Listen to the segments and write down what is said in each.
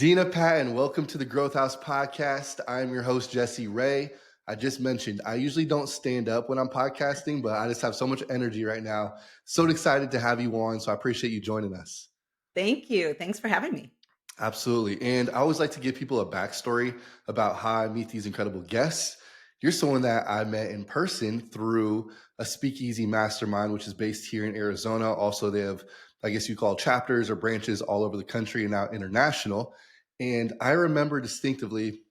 Dena Patton, welcome to the Growth House podcast. I'm your host, Jesse Ray. I just mentioned I usually don't stand up when I'm podcasting, but I just have so much energy right now. So excited to have you on. So I appreciate you joining us. Thank you. Thanks for having me. Absolutely. And I always like to give people a backstory about how I meet these incredible guests. You're someone that I met in person through a speakeasy mastermind, which is based here in Arizona. Also, they have, I guess you call chapters or branches all over the country and now international. And I remember distinctively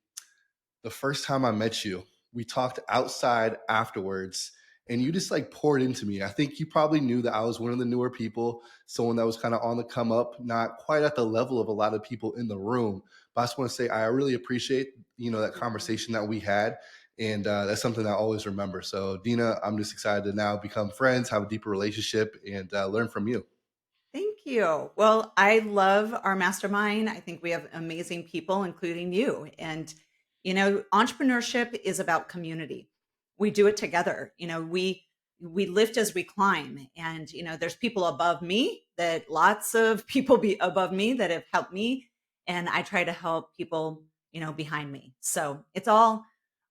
the first time I met you, we talked outside afterwards and you just like poured into me. I think you probably knew that I was one of the newer people, someone that was kind of on the come up, not quite at the level of a lot of people in the room. But I just want to say I really appreciate, that conversation that we had. And that's something I always remember. So Dena, I'm just excited to now become friends, have a deeper relationship and learn from you. Thank you. Well, I love our mastermind. I think we have amazing people, including you. And, entrepreneurship is about community. We do it together. We lift as we climb. And, there's people above me that lots of people be above me that have helped me. And I try to help people, behind me. So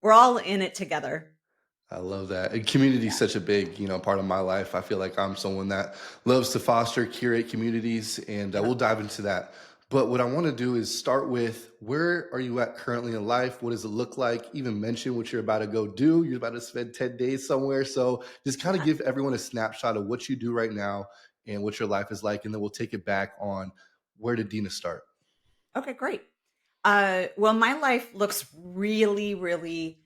we're all in it together. I love that. And community is such a big, part of my life. I feel like I'm someone that loves to foster, curate communities, and Yeah. we'll dive into that. But what I want to do is start with where are you at currently in life? What does it look like? Even mention what you're about to go do. You're about to spend 10 days somewhere. So just kind of Yeah. give everyone a snapshot of what you do right now and what your life is like. And then we'll take it back on where did Dina start? Okay, great. Well, my life looks really, really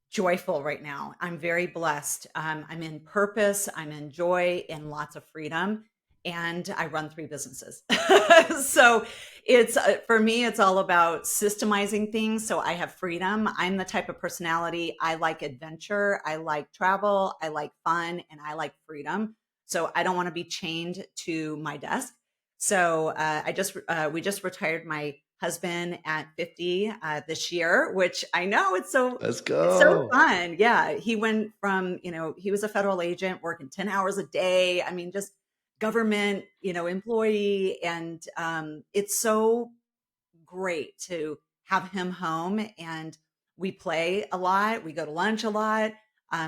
joyful right now. I'm very blessed. I'm in purpose, I'm in joy and lots of freedom. And I run three businesses. So it's for me, it's all about systemizing things. So I have freedom. I'm the type of personality. I like adventure. I like travel. I like fun and I like freedom. So I don't want to be chained to my desk. So we just retired my husband at 50 this year, which I know Let's it's so go. fun. Yeah, he went from, he was a federal agent working 10 hours a day. I mean, just government, employee. And it's so great to have him home. And we play a lot. We go to lunch a lot.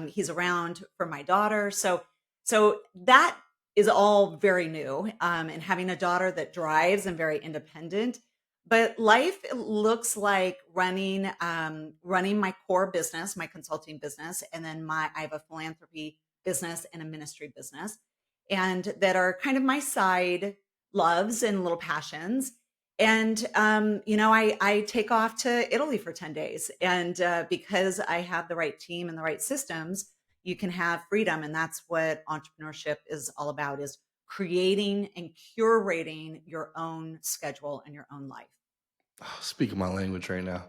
He's around for my daughter. So that is all very new. And having a daughter that drives and very independent. But life looks like running my core business, my consulting business, and then I have a philanthropy business and a ministry business, and that are kind of my side loves and little passions. And I take off to Italy for 10 days, and because I have the right team and the right systems, you can have freedom, and that's what entrepreneurship is all about: is creating and curating your own schedule and your own life. Oh, speaking my language right now.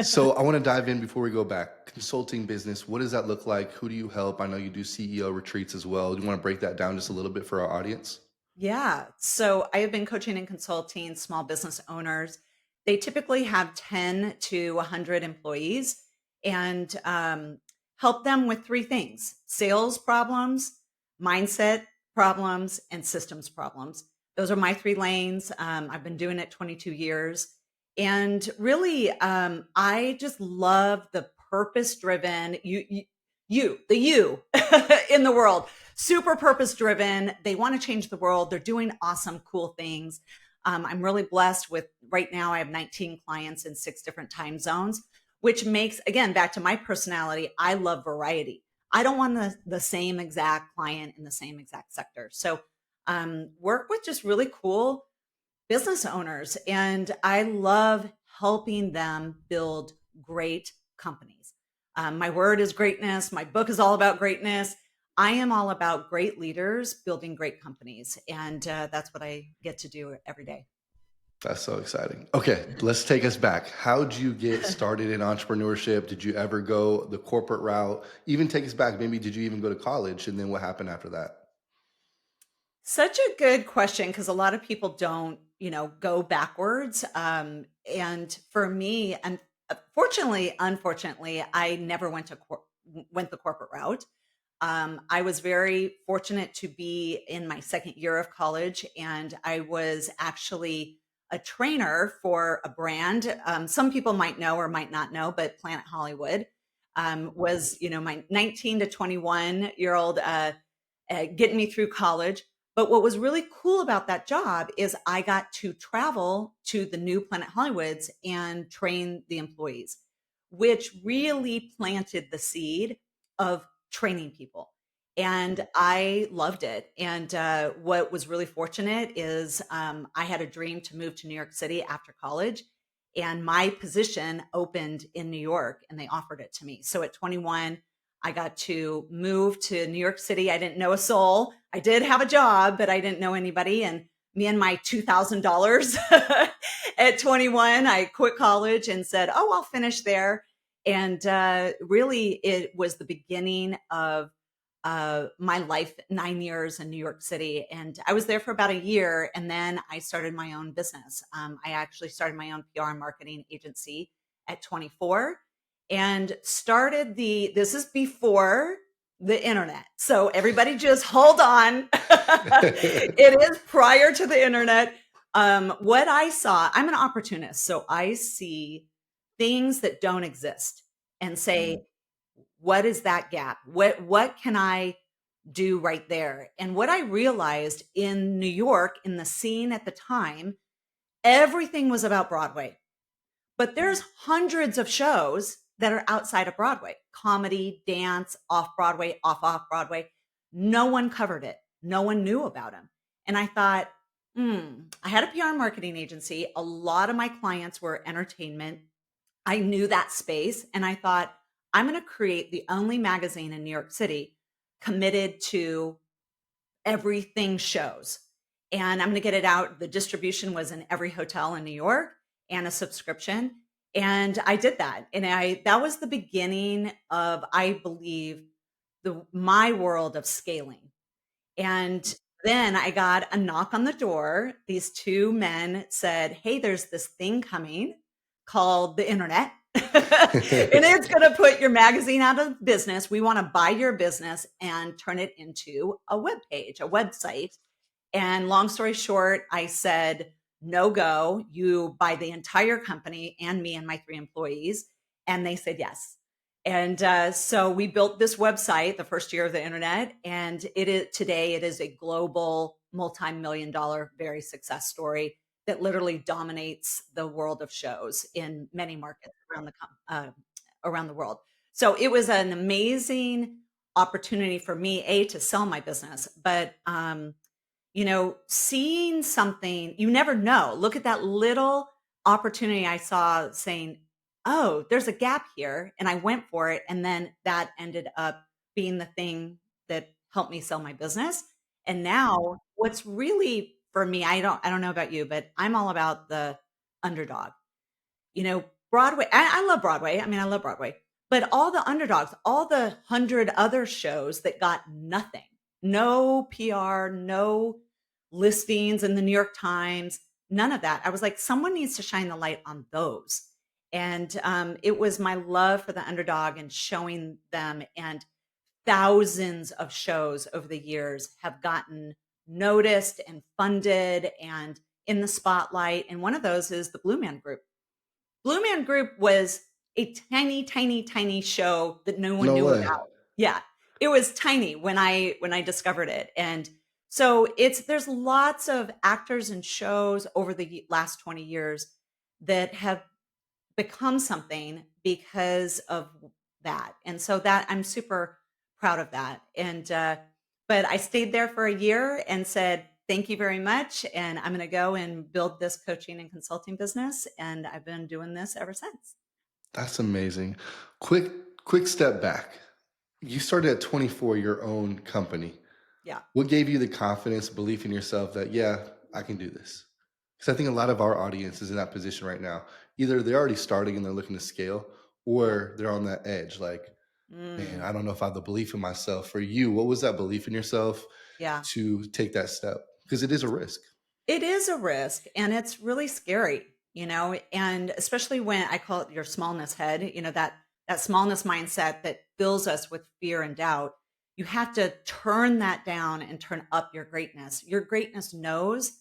So I want to dive in before we go back. Consulting business, what does that look like? Who do you help? I know you do CEO retreats as well. Do you want to break that down just a little bit for our audience? Yeah. So I have been coaching and consulting small business owners. They typically have 10 to 100 employees, and help them with three things: sales problems, mindset problems, and systems problems. Those are my three lanes. I've been doing it 22 years. And really, I just love the purpose driven, the you in the world, super purpose driven. They want to change the world. They're doing awesome, cool things. I'm really blessed with right now. I have 19 clients in 6 different time zones, which makes, again, back to my personality, I love variety. I don't want the same exact client in the same exact sector. So work with just really cool business owners. And I love helping them build great companies. My word is greatness. My book is all about greatness. I am all about great leaders building great companies. And that's what I get to do every day. That's so exciting. Okay, let's take us back. How'd you get started in entrepreneurship? Did you ever go the corporate route? Even take us back. Maybe did you even go to college? And then what happened after that? Such a good question, because a lot of people don't, go backwards. And for me, and unfortunately, I never went the corporate route. I was very fortunate to be in my second year of college, and I was actually a trainer for a brand. Some people might know or might not know, but Planet Hollywood was, my 19 to 21-year-old getting me through college. But what was really cool about that job is I got to travel to the new Planet Hollywoods and train the employees, which really planted the seed of training people. And I loved it. And what was really fortunate is I had a dream to move to New York City after college. And my position opened in New York and they offered it to me. So at 21, I got to move to New York City. I didn't know a soul. I did have a job, but I didn't know anybody. And me and my $2,000 at 21, I quit college and said, oh, I'll finish there. And really, it was the beginning of my life, 9 years in New York City. And I was there for about a year. And then I started my own business. I actually started my own PR and marketing agency at 24 and started this is before the internet. So everybody just hold on. It is prior to the internet. What I saw, I'm an opportunist. So I see things that don't exist and say, what is that gap? What can I do right there? And what I realized in New York, in the scene at the time, everything was about Broadway. But there's hundreds of shows that are outside of Broadway, comedy, dance, off Broadway, off Broadway. No one covered it. No one knew about them. And I thought, I had a PR marketing agency. A lot of my clients were entertainment. I knew that space. And I thought, I'm going to create the only magazine in New York City committed to everything shows. And I'm going to get it out. The distribution was in every hotel in New York and a subscription. And I did that. And that was the beginning of, I believe, my world of scaling. And then I got a knock on the door. These two men said, hey, there's this thing coming called the internet. And it's going to put your magazine out of business. We want to buy your business and turn it into a web page, a website. And long story short, I said, no go. You buy the entire company and me and my 3 employees. And they said yes. And so we built this website the first year of the internet. And today it is a global multi-million-dollar, very success story that literally dominates the world of shows in many markets around the world. So it was an amazing opportunity for me, to sell my business, but seeing something, you never know. Look at that little opportunity I saw saying, oh, there's a gap here. And I went for it. And then that ended up being the thing that helped me sell my business. And now what's really for me, I don't know about you, but I'm all about the underdog. Broadway, I love Broadway. I mean, I love Broadway, but all the underdogs, all the 100 other shows that got nothing, no PR, no listings in the New York Times, none of that. I was like, someone needs to shine the light on those. And it was my love for the underdog and showing them. And thousands of shows over the years have gotten noticed and funded and in the spotlight. And one of those is the Blue Man Group. Blue Man Group was a tiny, tiny, tiny show that no one No knew way. about. Yeah, it was tiny when I discovered it. And so there's lots of actors and shows over the last 20 years that have become something because of that. And so that I'm super proud of that. And but I stayed there for a year and said, thank you very much. And I'm going to go and build this coaching and consulting business. And I've been doing this ever since. That's amazing. Quick step back. You started at 24 your own company. Yeah. What gave you the confidence, belief in yourself that, yeah, I can do this? Because I think a lot of our audience is in that position right now. Either they're already starting and they're looking to scale, Yeah. or they're on that edge. Like, man, Mm, I don't know if I have the belief in myself. For you, what was that belief in yourself yeah. to take that step? Because it is a risk. It is a risk and it's really scary, and especially when I call it your smallness head, that smallness mindset that fills us with fear and doubt. You have to turn that down and turn up your greatness. Your greatness knows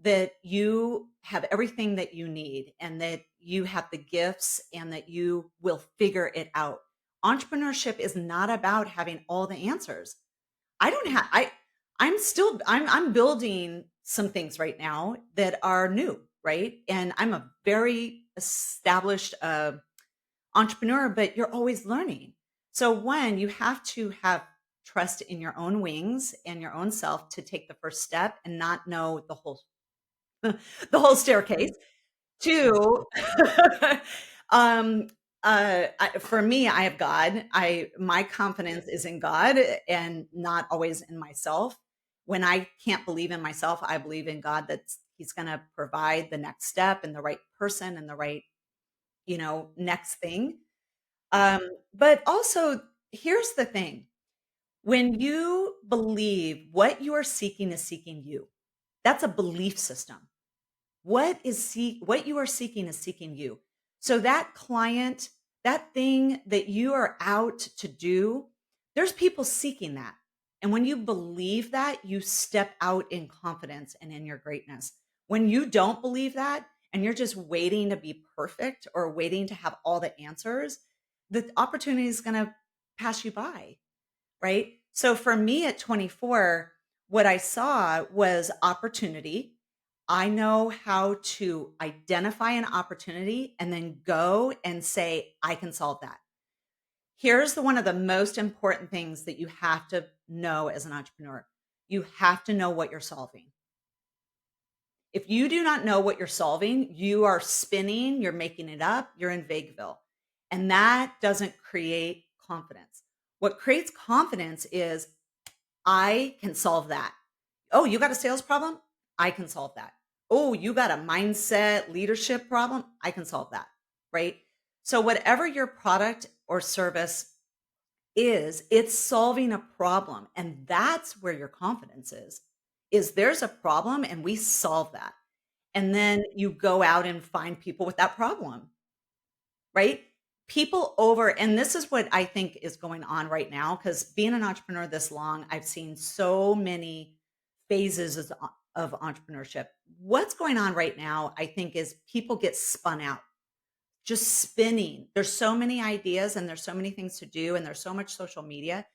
that you have everything that you need and that you have the gifts and that you will figure it out. Entrepreneurship is not about having all the answers. I don't have I'm building some things right now that are new, right? And I'm a very established entrepreneur, but you're always learning. So one, you have to have trust in your own wings and your own self to take the first step and not know the whole the whole staircase. 2, um, for me, I have God. I My confidence is in God and not always in myself. When I can't believe in myself, I believe in God that He's gonna provide the next step and the right person and the right, next thing. Um, but also, here's the thing. When you believe what you are seeking is seeking you, that's a belief system. What you are seeking is seeking you. So that client, that thing that you are out to do, there's people seeking that. And when you believe that, you step out in confidence and in your greatness. When you don't believe that and you're just waiting to be perfect or waiting to have all the answers, the opportunity is going to pass you by, right? So for me at 24, what I saw was opportunity. I know how to identify an opportunity and then go and say, I can solve that. Here's one of the most important things that you have to know as an entrepreneur. You have to know what you're solving. If you do not know what you're solving, you are spinning, you're making it up, you're in Vagueville. And that doesn't create confidence. What creates confidence is I can solve that. Oh, you got a sales problem? I can solve that. Oh, you got a mindset leadership problem? I can solve that. Right. So, whatever your product or service is, it's solving a problem. And that's where your confidence is there's a problem and we solve that. And then you go out and find people with that problem, right? People over, and this is what I think is going on right now, because being an entrepreneur this long, I've seen so many phases of entrepreneurship. What's going on right now, I think, is people get spun out, just spinning. There's so many ideas and there's so many things to do, and there's so much social media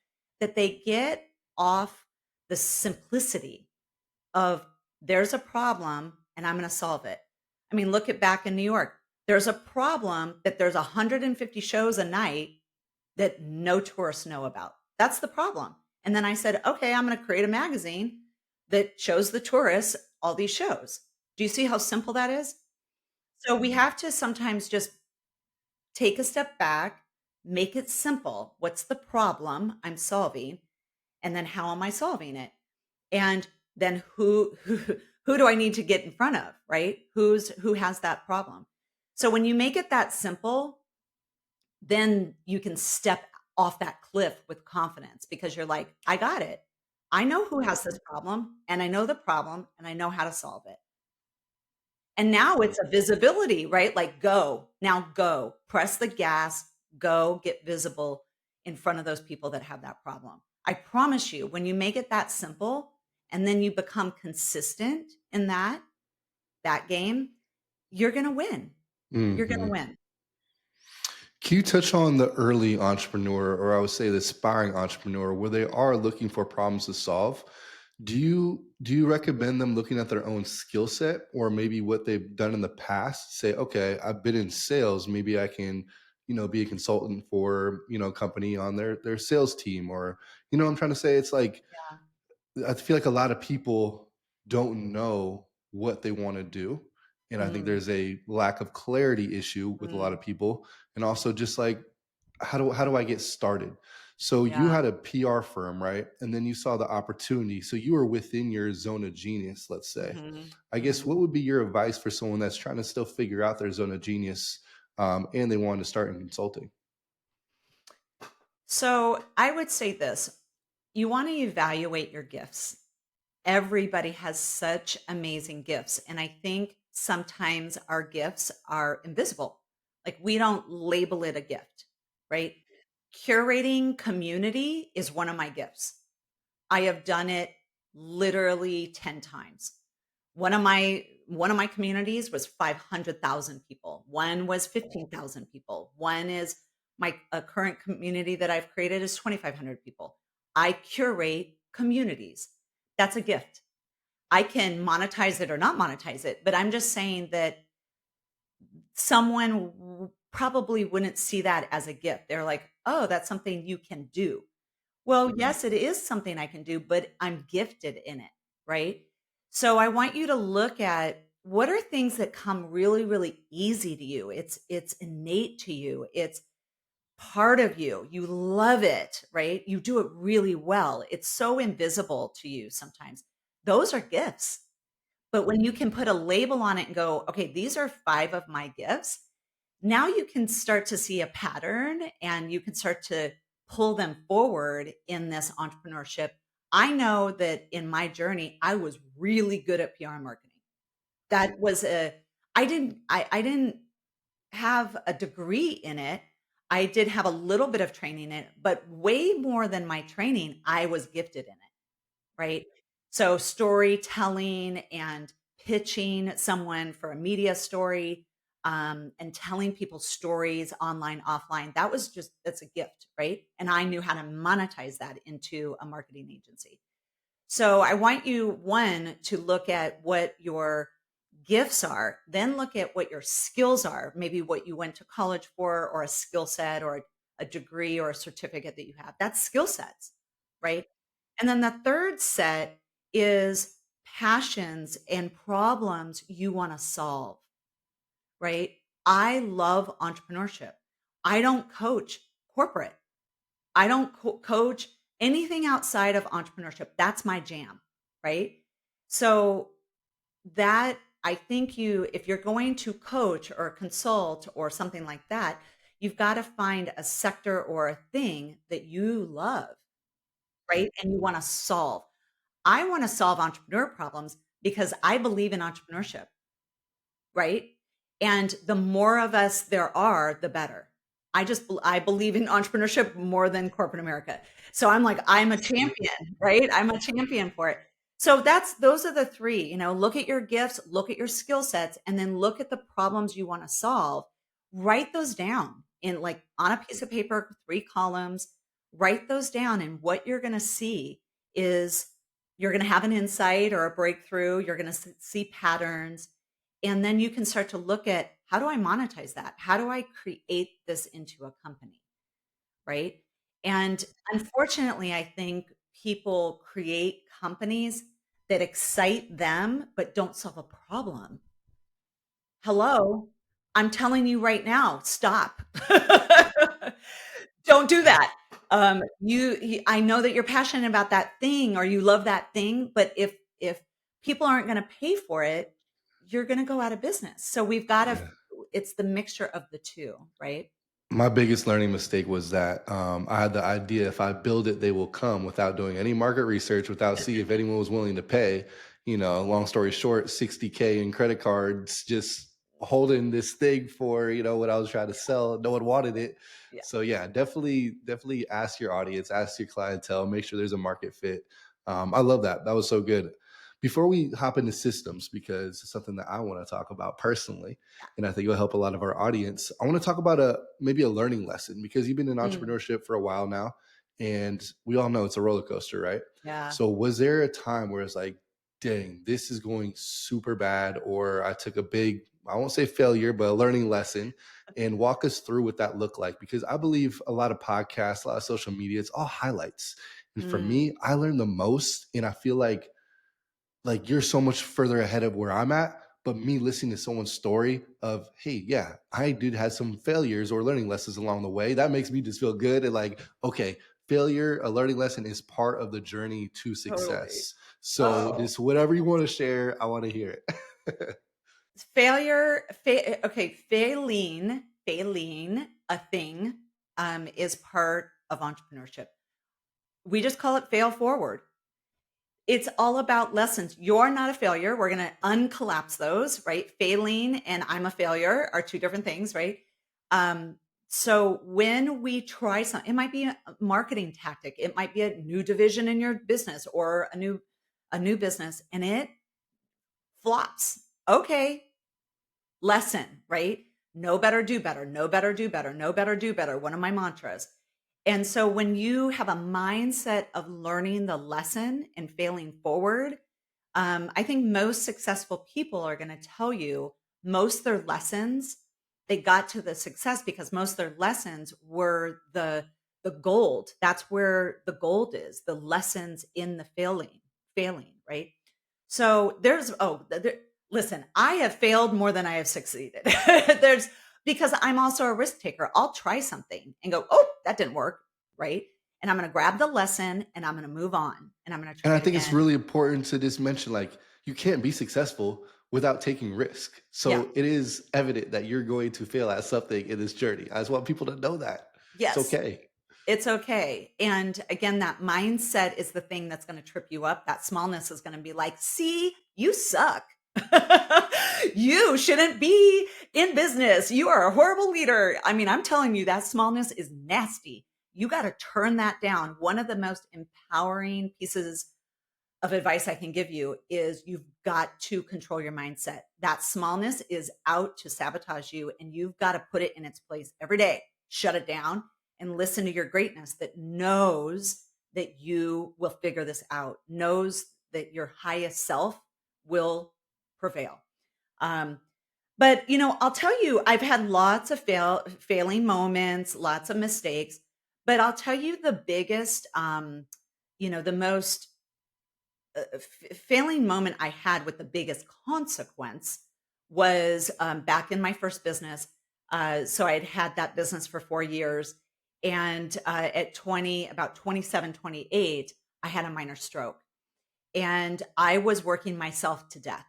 that they get off the simplicity of there's a problem and I'm going to solve it. I mean, look at back in New York. There's a problem that there's 150 shows a night that no tourists know about. That's the problem. And then I said, okay, I'm going to create a magazine that shows the tourists all these shows. Do you see how simple that is? So we have to sometimes just take a step back, make it simple. What's the problem I'm solving? And then how am I solving it? And then who do I need to get in front of, right? Who has that problem? So when you make it that simple, then you can step off that cliff with confidence because you're like, I got it. I know who has this problem and I know the problem and I know how to solve it. And now it's a visibility, right? Like go, now go, press the gas, go get visible in front of those people that have that problem. I promise you, when you make it that simple and then you become consistent in that game, you're going to win. You're going to Hmm. win. Can you touch on the early entrepreneur, or I would say the aspiring entrepreneur, where they are looking for problems to solve? Do you recommend them looking at their own skill set, or maybe what they've done in the past? Say, okay, I've been in sales, maybe I can, be a consultant for a company on their sales team, or what I'm trying to say. It's like Yeah. I feel like a lot of people don't know what they want to do. And I think Mm, there's a lack of clarity issue with a lot mm, of people. And also just like, how do I get started? So you yeah. had a PR firm, right? And then you saw the opportunity. So you were within your zone of genius, let's say. Mhm, I guess mhm. what would be your advice for someone that's trying to still figure out their zone of genius, and they want to start in consulting? So I would say this, you want to evaluate your gifts. Everybody has such amazing gifts. And I think sometimes our gifts are invisible. Like we don't label it a gift, right? Curating community is one of my gifts. I have done it literally 10 times. One of my communities was 500,000 people. One was 15,000 people. One is my a current community that I've created is 2,500 people. I curate communities. That's a gift. I can monetize it or not monetize it, but I'm just saying that someone probably wouldn't see that as a gift. They're like, "Oh, that's something you can do." Well, yes, it is something I can do, but I'm gifted in it, right? So I want you to look at what are things that come really, really easy to you. It's innate to you. It's part of you. You love it, right? You do it really well. It's so invisible to you sometimes. Those are gifts. But when you can put a label on it and go, okay, these are 5 of my gifts, now you can start to see a pattern and you can start to pull them forward in this entrepreneurship. I know that in my journey, I was really good at PR and marketing. That was a I didn't have a degree in it. I did have a little bit of training in it, but way more than my training, I was gifted in it. Right? So storytelling and pitching someone for a media story, and telling people stories online, offline, that's a gift, right? And I knew how to monetize that into a marketing agency. So I want you, one, to look at what your gifts are, then look at what your skills are, maybe what you went to college for, or a skill set, or a degree or a certificate that you have. That's skill sets, right? And then the third set is passions and problems you want to solve, right? I love entrepreneurship. I don't coach corporate. I don't coach anything outside of entrepreneurship. That's my jam, right? So that I think if you're going to coach or consult or something like that, you've got to find a sector or a thing that you love, right? And you want to solve. I want to solve entrepreneur problems because I believe in entrepreneurship, right? And the more of us there are, the better. I believe in entrepreneurship more than corporate America. So I'm like, I'm a champion, right? I'm a champion for it. So those are the three, look at your gifts, look at your skill sets, and then look at the problems you want to solve. Write those down in like on a piece of paper, 3 columns. Write those down, and what you're going to see is you're going to have an insight or a breakthrough. You're going to see patterns, and then you can start to look at, how do I monetize that? How do I create this into a company? Right. And unfortunately, I think people create companies that excite them, but don't solve a problem. Hello. I'm telling you right now, stop. Don't do that. I know that you're passionate about that thing or you love that thing, but if people aren't going to pay for it, you're going to go out of business. So we've got to Yeah. it's the mixture of the two, right? My biggest learning mistake was that I had the idea if I build it, they will come without doing any market research, without see if anyone was willing to pay. Long story short, 60K in credit cards, just holding this thing for what I was trying to sell. No one wanted it, Yeah. so yeah, definitely ask your audience, ask your clientele, make sure there's a market fit. I love that. That was so good. Before we hop into systems, because it's something that I want to talk about personally, and I think it'll help a lot of our audience. I want to talk about maybe a learning lesson because you've been in Mm, entrepreneurship for a while now, and we all know it's a roller coaster, right? yeah. So, was there a time where it's like, dang, this is going super bad, or I took a big, I won't say failure, but a learning lesson, and walk us through what that looked like? Because I believe a lot of podcasts, a lot of social media, it's all highlights. And for Mm, me, I learned the most, and I feel like you're so much further ahead of where I'm at. But me listening to someone's story of, hey, yeah, I did have some failures or learning lessons along the way. That makes me just feel good. And like, okay, failure, a learning lesson is part of the journey to totally. success. So Oh, just whatever you want to share, I want to hear it. okay, failing a thing is part of entrepreneurship. We just call it fail forward. It's all about lessons. You're not a failure. We're going to uncollapse those, right? Failing and I'm a failure are two different things, right? Um, so when we try something, it might be a marketing tactic, it might be a new division in your business or a new business, and it flops. Okay, lesson, right? Know better, do better, know better, do better, know better, do better. One of my mantras. And so when you have a mindset of learning the lesson and failing forward, I think most successful people are going to tell you most their lessons, they got to the success because most of their lessons were the gold. That's where the gold is, the lessons in the failing, right? So listen, I have failed more than I have succeeded. there's Because I'm also a risk taker. I'll try something and go, "Oh, that didn't work." Right? And I'm going to grab the lesson and I'm going to move on and I'm going to And try I it think it's again. really important to just mention, like, you can't be successful without taking risk. Yeah. So it is evident that you're going to fail at something in this journey. I just want people to know that it's Yes. okay. It's okay. And again, that mindset is the thing that's going to trip you up. That smallness is going to be like, see, you suck. You shouldn't be in business. You are a horrible leader. I mean, I'm telling you, that smallness is nasty. You got to turn that down. One of the most empowering pieces of advice I can give you is you've got to control your mindset. That smallness is out to sabotage you, and you've got to put it in its place every day. Shut it down and listen to your greatness that knows that you will figure this out, knows that your highest self will prevail. Um, but I'll tell you, I've had lots of failing moments, lots of mistakes. But I'll tell you the biggest, the most failing moment I had with the biggest consequence was back in my first business. So I had that business for 4 years. And at about 27, 28, I had a minor stroke. And I was working myself to death.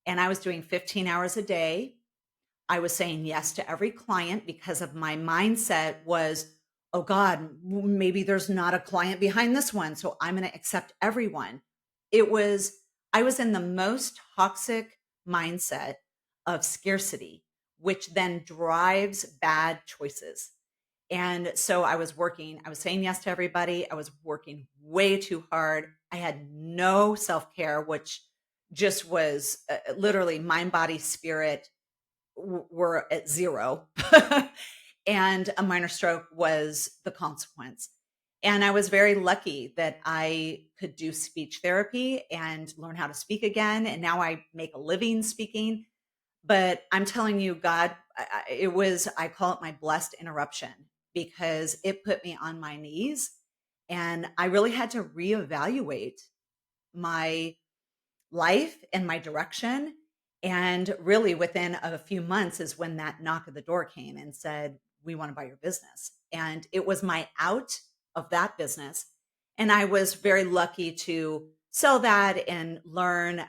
And I was doing 15 hours a day. I was saying yes to every client because of my mindset was, oh God, maybe there's not a client behind this one. So I'm going to accept everyone. It was, I was in the most toxic mindset of scarcity, which then drives bad choices. And so I was saying yes to everybody. I was working way too hard. I had no self care, which just was literally mind, body, spirit were at zero. And a minor stroke was the consequence. And I was very lucky that I could do speech therapy and learn how to speak again. And now I make a living speaking. But I'm telling you, God, I call it my blessed interruption because it put me on my knees. And I really had to reevaluate my life and my direction. And really, within a few months is when that knock at the door came and said, "We want to buy your business." And it was my out of that business. And I was very lucky to sell that and learn,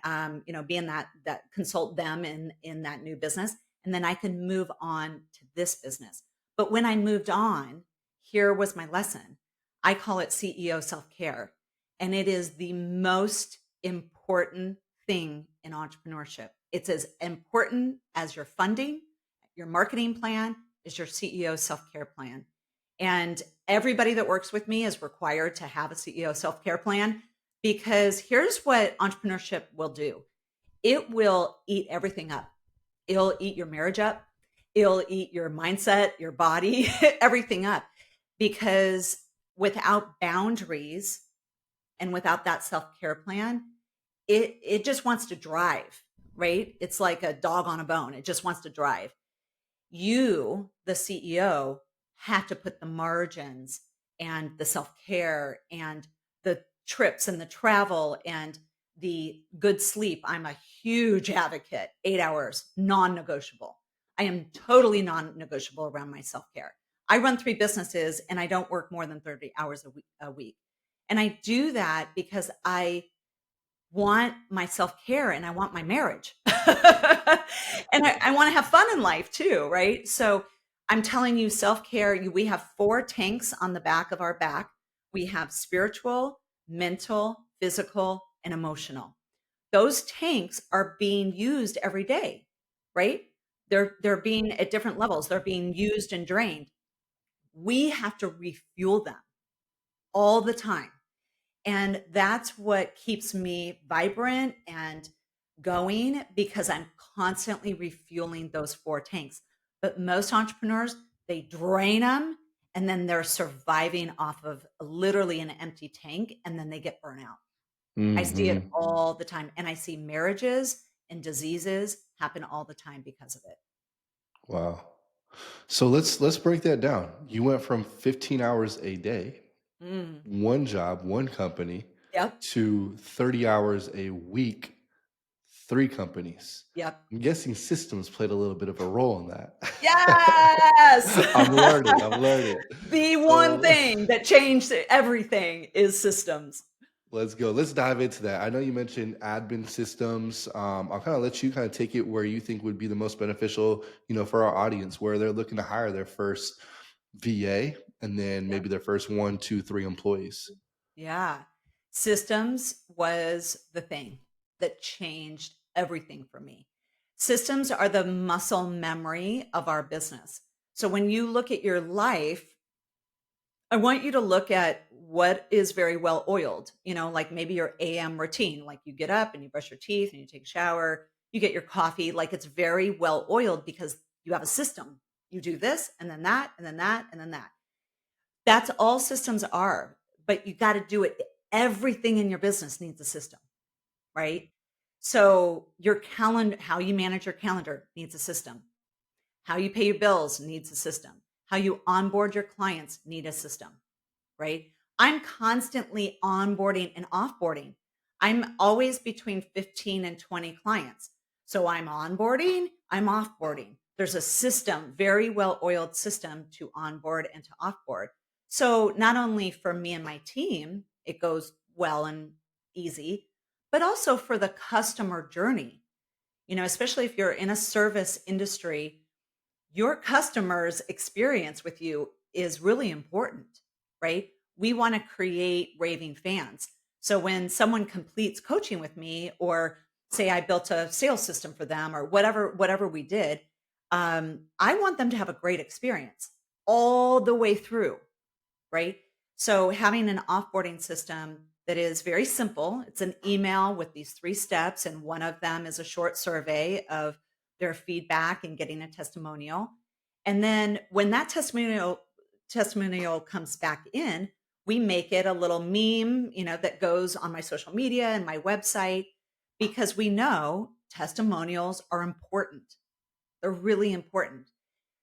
being that consult them in that new business. And then I could move on to this business. But when I moved on, here was my lesson. I call it CEO self care. And it is the most important thing in entrepreneurship. It's as important as your funding, your marketing plan, is your CEO self-care plan. And everybody that works with me is required to have a CEO self-care plan because here's what entrepreneurship will do. It will eat everything up. It'll eat your marriage up. It'll eat your mindset, your body, everything up because without boundaries and without that self-care plan, it just wants to drive, right? It's like a dog on a bone. It just wants to drive. You, the CEO, have to put the margins and the self-care and the trips and the travel and the good sleep. I'm a huge advocate. 8 hours, non-negotiable. I am totally non-negotiable around my self-care. I run 3 businesses and I don't work more than 30 hours a week. And I do that because I want my self-care and I want my marriage. And I want to have fun in life too, right? So I'm telling you, self-care, we have 4 tanks on the back of our back. We have spiritual, mental, physical, and emotional. Those tanks are being used every day, right? They're being at different levels. They're being used and drained. We have to refuel them all the time. And that's what keeps me vibrant and going because I'm constantly refueling those 4 tanks. But most entrepreneurs, they drain them and then they're surviving off of literally an empty tank and then they get burnout. I see it Hmm. all the time and I see marriages and diseases happen all the time because of it. Wow. So let's break that down. You went from 15 hours a day, Mm. one job, one company, Yep. to 30 hours a week, three companies. Yep. I'm guessing systems played a little bit of a role in that. Yes. I'm learning. I'm learning. The one So thing that changed everything is systems. let's go. Let's dive into that. I know you mentioned admin systems. I'll kind of let you kind of take it where you think would be the most beneficial, for our audience, where they're looking to hire their first VA and then Yep. maybe their first one, two, three employees. Yeah. Systems was the thing that changed everything for me. Systems are the muscle memory of our business. So when you look at your life, I want you to look at what is very well oiled, like maybe your AM routine, like you get up and you brush your teeth and you take a shower, you get your coffee, like it's very well oiled because you have a system. You do this and then that and then that and then that. That's all systems are, but you got to do it. Everything in your business needs a system, right? So your calendar, how you manage your calendar needs a system. How you pay your bills needs a system. How you onboard your clients need a system, right? I'm constantly onboarding and offboarding. I'm always between 15 and 20 clients. So I'm onboarding, I'm offboarding. There's a system, very well oiled system to onboard and to offboard. So not only for me and my team, it goes well and easy, but also for the customer journey. Especially if you're in a service industry, your customer's experience with you is really important, right? We want to create raving fans. So when someone completes coaching with me, or say I built a sales system for them, or whatever we did, I want them to have a great experience all the way through, right? So having an offboarding system that is very simple, it's an email with these 3 steps, and one of them is a short survey of their feedback and getting a testimonial. And then when that testimonial comes back in, we make it a little meme, that goes on my social media and my website because we know testimonials are important. They're really important.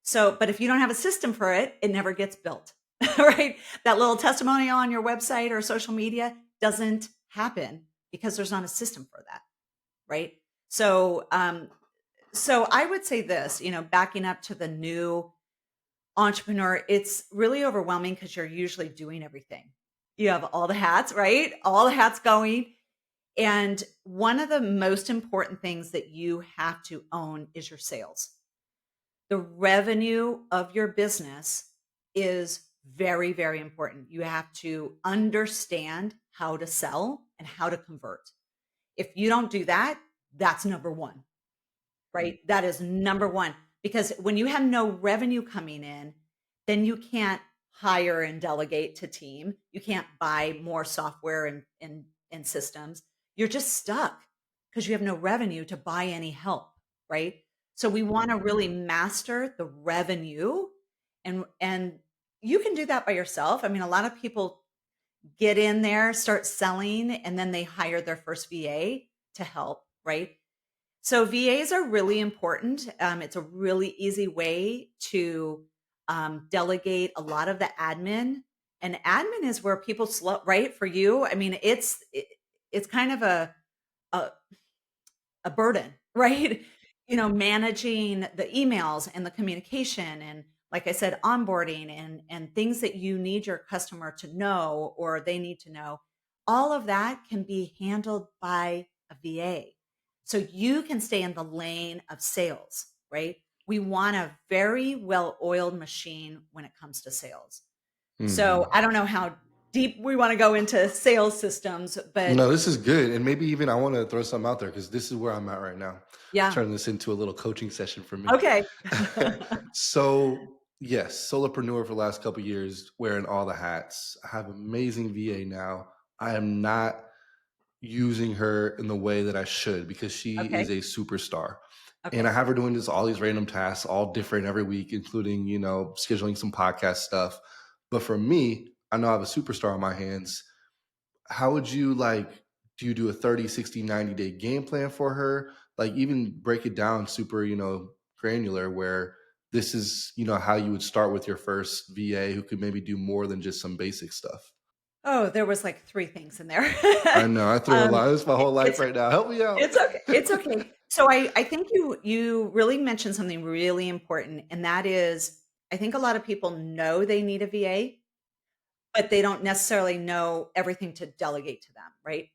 So, but if you don't have a system for it, it never gets built, right? That little testimonial on your website or social media doesn't happen because there's not a system for that, right? So, so I would say this, backing up to the new entrepreneur, it's really overwhelming because you're usually doing everything. You have all the hats, right? All the hats going. And one of the most important things that you have to own is your sales. The revenue of your business is very, very important. You have to understand how to sell and how to convert. If you don't do that, that's number one, right? That is number one. Because when you have no revenue coming in, then you can't hire and delegate to team. You can't buy more software and systems. You're just stuck because you have no revenue to buy any help, right? So we want to really master the revenue, and you can do that by yourself. I mean, a lot of people get in there, start selling, and then they hire their first VA to help, right? So VAs are really important. It's a really easy way to delegate a lot of the admin, and admin is where people slow, right? For you, I mean, it's kind of a a burden, right? Managing the emails and the communication and, like I said, onboarding and things that you need your customer to know or they need to know. All of that can be handled by a VA. So you can stay in the lane of sales, right? We want a very well-oiled machine when it comes to sales. So Hmm. I don't know how deep we want to go into sales systems, but No, this is good. And maybe even I want to throw something out there because this is where I'm at right now. yeah. Turn this into a little coaching session for me. Okay. So, yes, solopreneur for the last couple of years, wearing all the hats. I have amazing VA now. I am not using her in the way that I should because she Okay. is a superstar. And I Okay. have her doing this all these random tasks, all different every week, including, scheduling some podcast stuff. But for me, I know I have a superstar on my hands. How would you like do you do a 30, 60, 90-day game plan for her? Like even break it down super, granular where this is, how you would start with your first VA who could maybe do more than just some basic stuff. Oh, there was like 3 things in there. I know I threw a Um, lot. It's my it whole life it's right now. Help me out. it's okay, it's okay. So I think you really mentioned something really important, and that is, I think a lot of people know they need a VA, but they don't necessarily know everything to delegate to them, right?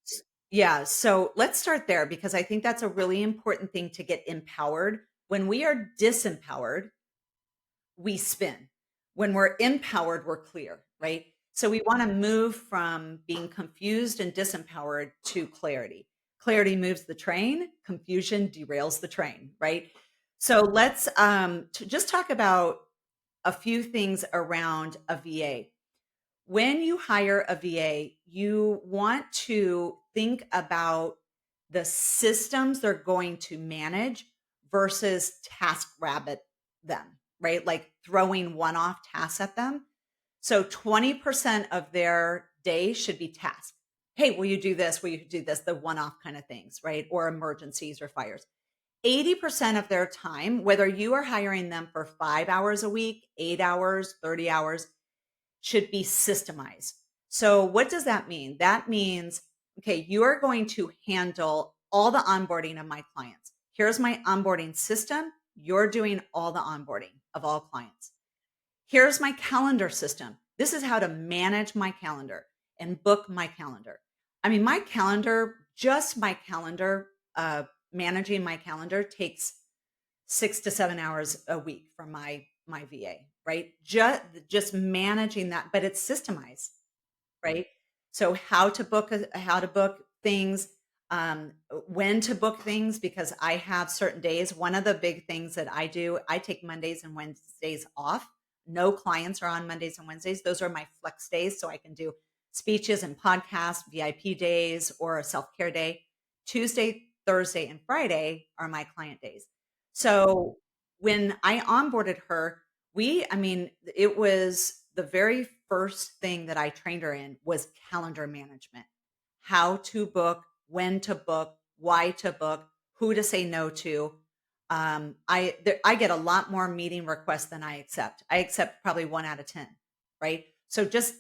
S Yeah, so let's start there because I think that's a really important thing to get empowered. When we are disempowered, we spin. When we're empowered, we're clear, right? So we want to move from being confused and disempowered to clarity. Clarity moves the train, confusion derails the train, right? So let's just talk about a few things around a VA. When you hire a VA, you want to think about the systems they're going to manage versus task rabbit them, right? Like throwing one off tasks at them. So 20% of their day should be tasks. Hey, will you do this? Will you do this? The one off kind of things, right? Or emergencies or fires. 80% of their time, whether you are hiring them for 5 hours a week, 8 hours, 30 hours, should be systemized. So, what does that mean? That means, okay, you are going to handle all the onboarding of my clients. Here's my onboarding system. You're doing all the onboarding of all clients. Here's my calendar system. This is how to manage my calendar and book my calendar. I mean, my calendar, just my calendar, managing my calendar takes 6 to 7 hours a week from my VA, right? Just managing that, but it's systemized, right? So how to book things, when to book things because I have certain days. One of the big things that I do, I take Mondays and Wednesdays off. No clients are on Mondays and Wednesdays. Those are my flex days, so I can do speeches and podcasts, VIP days, or a self care day. Tuesday, Thursday, and Friday are my client days. So when I onboarded her, I mean, it was the very first thing that I trained her in was calendar management. How to book, when to book, why to book, who to say no to. I get a lot more meeting requests than I accept. I accept probably 1 out of 10, right? So just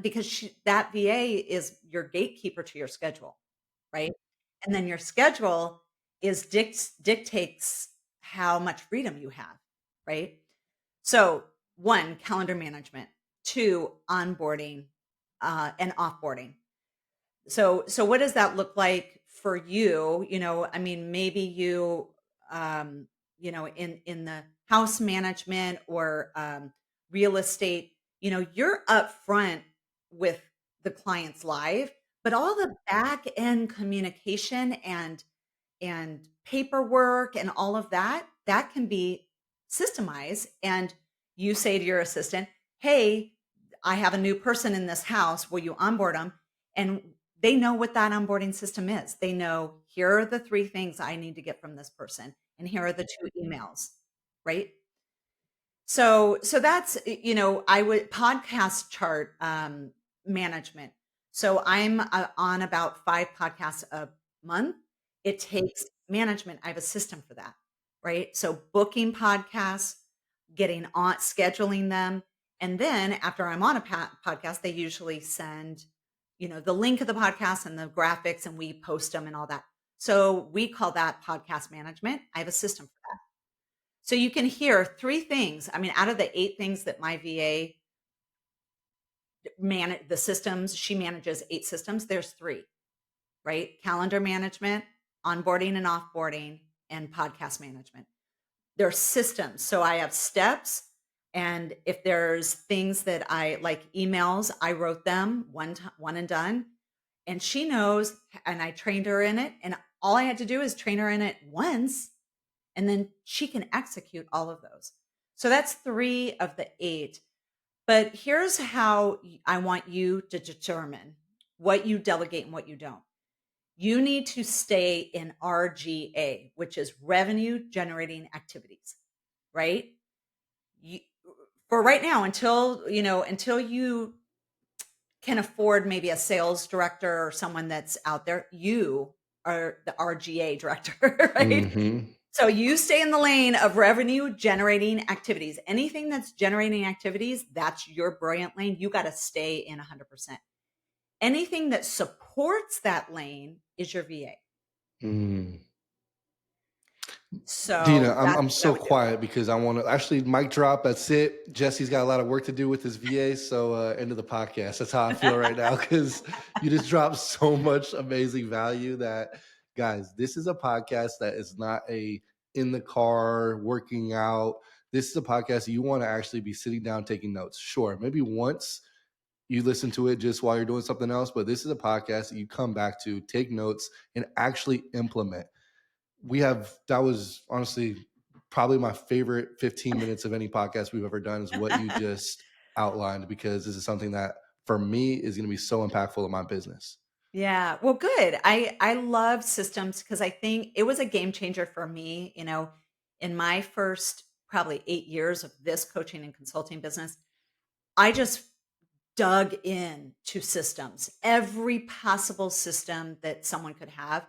because that VA is your gatekeeper to your schedule, right? And then your schedule dictates how much freedom you have, right? So, 1, calendar management, 2, onboarding, and offboarding. So what does that look like for you? I mean, maybe in the house management or, real estate, you're upfront with the client's life, but all the back end communication and paperwork and all of that, that can be systemized. And you say to your assistant, hey, I have a new person in this house. Will you onboard them? And they know what that onboarding system is. They know here are the 3 things I need to get from this person, and here are the 2 emails, right? So that's, I would podcast chart, management. So I'm, on about 5 podcasts a month. It takes management. I have a system for that, right? So booking podcasts, getting on scheduling them, and then after I'm on a podcast, they usually send, the link of the podcast and the graphics, and we post them and all that. So we call that podcast management. I have a system for that. So you can hear 3 things. I mean, out of the 8 things that my VA manage the systems, she manages 8 systems, there's 3, right? Calendar management, onboarding and offboarding, and podcast management. They're systems. So I have steps, and if there's things that I like emails, I wrote them one and done, and she knows, and I trained her in it, and all I had to do is train her in it once, and then she can execute all of those. So that's 3 of the 8. But here's how I want you to determine what you delegate and what you don't. You need to stay in RGA, which is revenue generating activities, right? You, for right now, until you can afford maybe a sales director or someone that's out there, you are the RGA director, right? Hmm. So you stay in the lane of revenue generating activities. Anything that's generating activities, that's your brilliant lane. You got to stay in 100%. Anything that supports that lane is your VA. Mm. Dina, So I'm that's I'm what I so would do. quiet because I want to actually mic drop. That's it. Jesse's got a lot of work to do with his VA. So end of the podcast. That's how I feel right now because you just dropped so much amazing value. That guys, this is a podcast that is not a in the car working out. This is a podcast you want to actually be sitting down taking notes. Sure, maybe once you listen to it just while you're doing something else, but this is a podcast that you come back to, take notes, and actually implement. That was honestly probably my favorite 15 minutes of any podcast we've ever done is what you just outlined, because this is something that for me is going to be so impactful in my business. Yeah. Well, good. I love systems because I think it was a game changer for me, in my first probably 8 years of this coaching and consulting business. I just dug in to systems, every possible system that someone could have,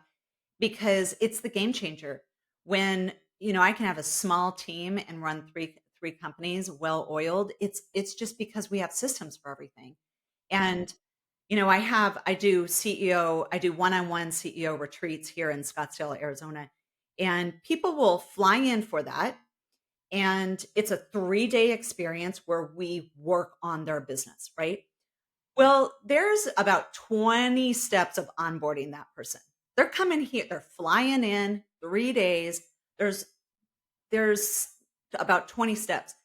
because it's the game changer. When, I can have a small team and run three companies well oiled. It's just because we have systems for everything. And I do CEO, I do one-on-one CEO retreats here in Scottsdale, Arizona, and people will fly in for that. And it's a 3-day experience where we work on their business, right? Well, there's about 20 steps of onboarding that person. They're coming here, they're flying in 3 days. There's about 20 steps.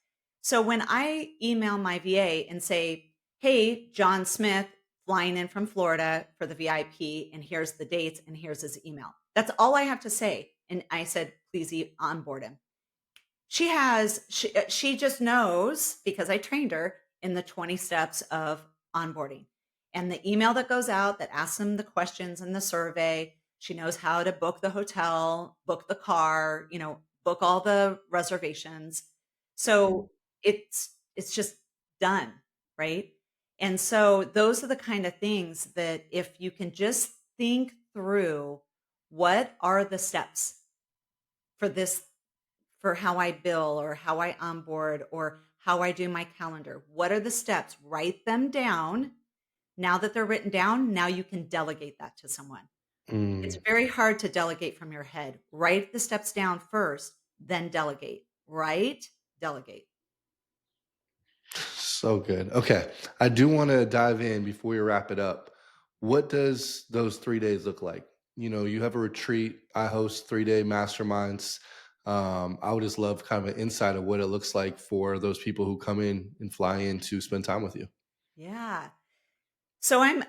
So when I email my VA and say, "Hey, John Smith flying in from Florida for the VIP, and here's the dates and here's his email." That's all I have to say. And I said, "Please onboard him." She just knows because I trained her in the 20 steps of onboarding. And the email that goes out that asks them the questions in the survey, she knows how to book the hotel, book the car, book all the reservations. So it's just done, right? And so those are the kind of things that if you can just think through, what are the steps for this, for how I bill or how I onboard or how I do my calendar. What are the steps? Write them down. Now that they're written down, now you can delegate that to someone. It's Mm. very hard to delegate from your head. Write the steps down first, then delegate. Write, delegate. So good. Okay. I do want to dive in before we wrap it up. What does those 3 days look like? You have a retreat. I host 3-day masterminds. I would just love kind of an insight of what it looks like for those people who come in and fly in to spend time with you. Yeah. So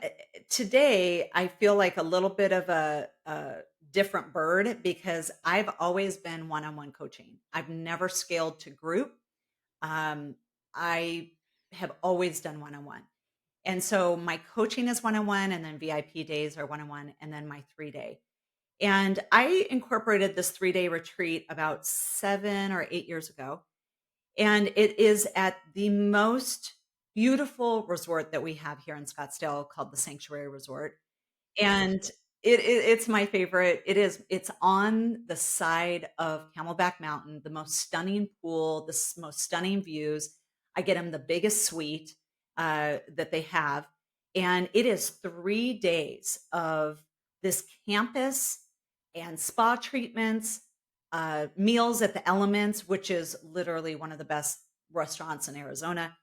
today I feel like a little bit of a different bird because I've always been one-on-one coaching. I've never scaled to group. Um, I have always done one-on-one. And so my coaching is one-on-one and then VIP days are one-on-one and then my 3-day. And I incorporated this 3-day retreat about 7 or 8 years ago. And it is at the most beautiful resort that we have here in Scottsdale called the Sanctuary Resort. And it's my favorite. It's on the side of Camelback Mountain, the most stunning pool, most stunning views. I get them the biggest suite that they have, and it is 3 days of this campus and spa treatments, meals at the Elements, which is literally one of the best restaurants in Arizona,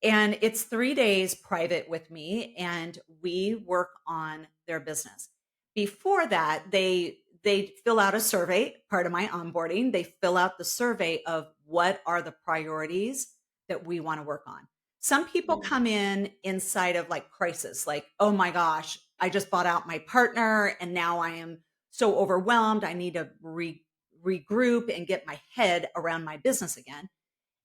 and it's 3 days private with me, and we work on their business. Before that, they fill out a survey, part of my onboarding. They fill out the survey of what are the priorities that we wanna work on. Some people come in inside of, like, crisis, like, "Oh my gosh, I just bought out my partner, and now I am so overwhelmed. I need to regroup and get my head around my business again."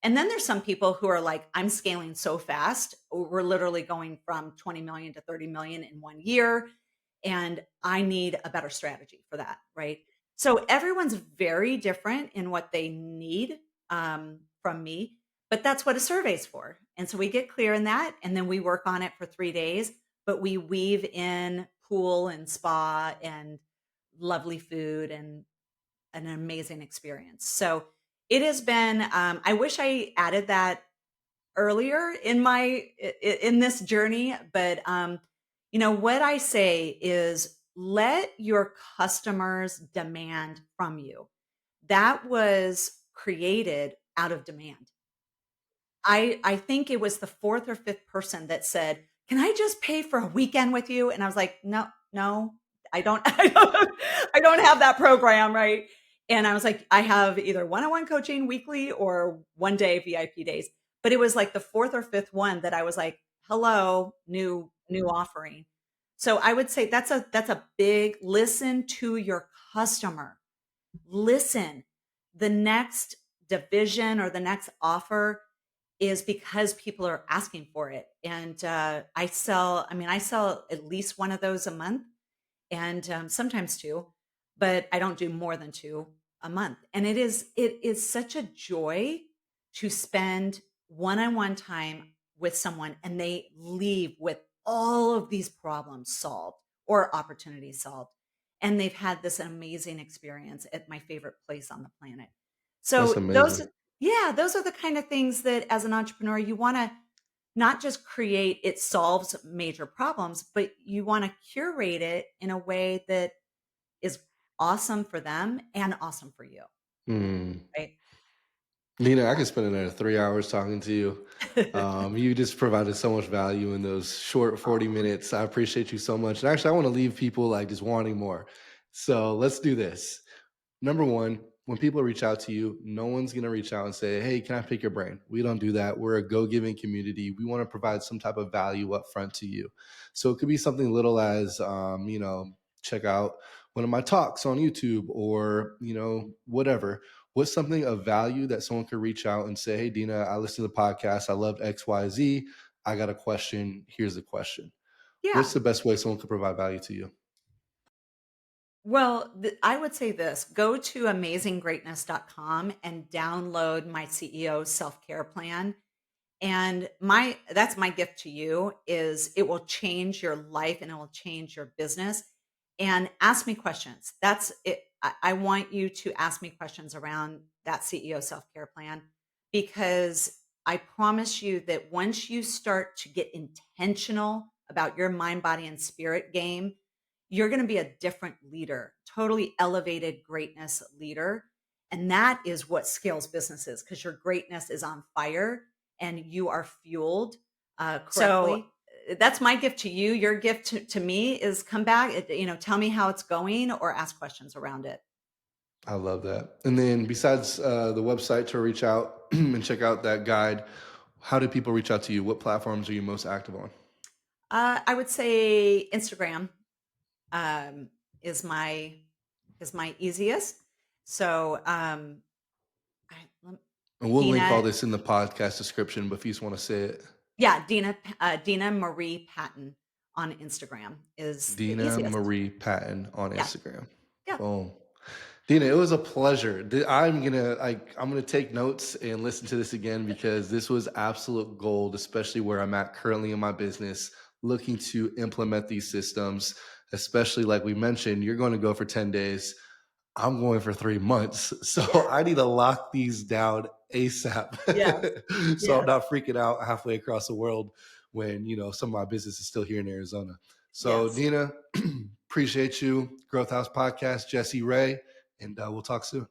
And then there's some people who are like, "I'm scaling so fast. We're literally going from 20 million to 30 million in 1 year." and I need a better strategy for that, right? So everyone's very different in what they need from me, but that's what a survey's for. And so we get clear in that, and then we work on it for 3 days, but we weave in pool and spa and lovely food and an amazing experience. So it has been, I wish I added that earlier in in this journey, but what I say is let your customers demand from you. That was created out of demand. I think it was the 4th or 5th person that said, "Can I just pay for a weekend with you?" And I was like, "No, no, I don't I don't have that program," right? And I was like, "I have either one-on-one coaching weekly or 1-day VIP days." But it was like the 4th or 5th one that I was like, "Hello, new offering." So I would say that's a big listen to your customer. Listen. The next division or the next offer is because people are asking for it. And I sell at least one of those a month and sometimes two, but I don't do more than two a month. And it is such a joy to spend one-on-one time with someone and they leave with all of these problems solved or opportunities solved. And they've had this amazing experience at my favorite place on the planet. That's So amazing. yeah, those are the kind of things that as an entrepreneur you want to not just create it solves major problems, but you wanna curate it in a way that is awesome for them and awesome for you, Mm. right? Nina, I could spend another 3 hours talking to you. You just provided so much value in those short 40 Aw, minutes. I appreciate you so much. And actually, I want to leave people like just wanting more. So let's do this. Number one, when people reach out to you, no one's going to reach out and say, "Hey, can I pick your brain?" We don't do that. We're a go giving community. We want to provide some type of value up front to you. So it could be something little as, check out one of my talks on YouTube or, whatever. What's something of value that someone could reach out and say, "Hey, Dina, I listened to the podcast. I loved XYZ. I got a question. Here's the question." What's yeah. the best way someone could provide value to you? Well, I would say this, go to amazinggreatness.com and download my CEO self-care plan. And my that's my gift to you is it will change your life and it will change your business. And ask me questions. That's it. I want you to ask me questions around that CEO self-care plan because I promise you that once you start to get intentional about your mind, body, and spirit game, you're going to be a different leader, totally elevated greatness leader. And that is what scales businesses because your greatness is on fire and you are fueled So So correctly. That's my gift to you. Your gift to me is come back, tell me how it's going or ask questions around it. I love that. And then besides the website to reach out and check out that guide, how do people reach out to you? What platforms are you most active on? I would say Instagram um, is my is my easiest. So I, lem- And we'll link all Dina, this in the podcast description, but if you just want to say it, yeah, Dina Marie Patton on Instagram is the Dena easiest. Marie Patton on Yeah, Instagram. yeah, Boom. Dina, it was a pleasure. I'm gonna take notes and listen to this again because this was absolute gold, especially where I'm at currently in my business, looking to implement these systems. Especially like we mentioned, you're going to go for 10 days. I'm going for 3 months. So yeah, I need to lock these down yes, ASAP. So I'm yes, not freaking out halfway across the world when, some of my business is still here in Arizona. So yes. Dina, appreciate you. Growth House Podcast, Jesse Ray, and we'll talk soon.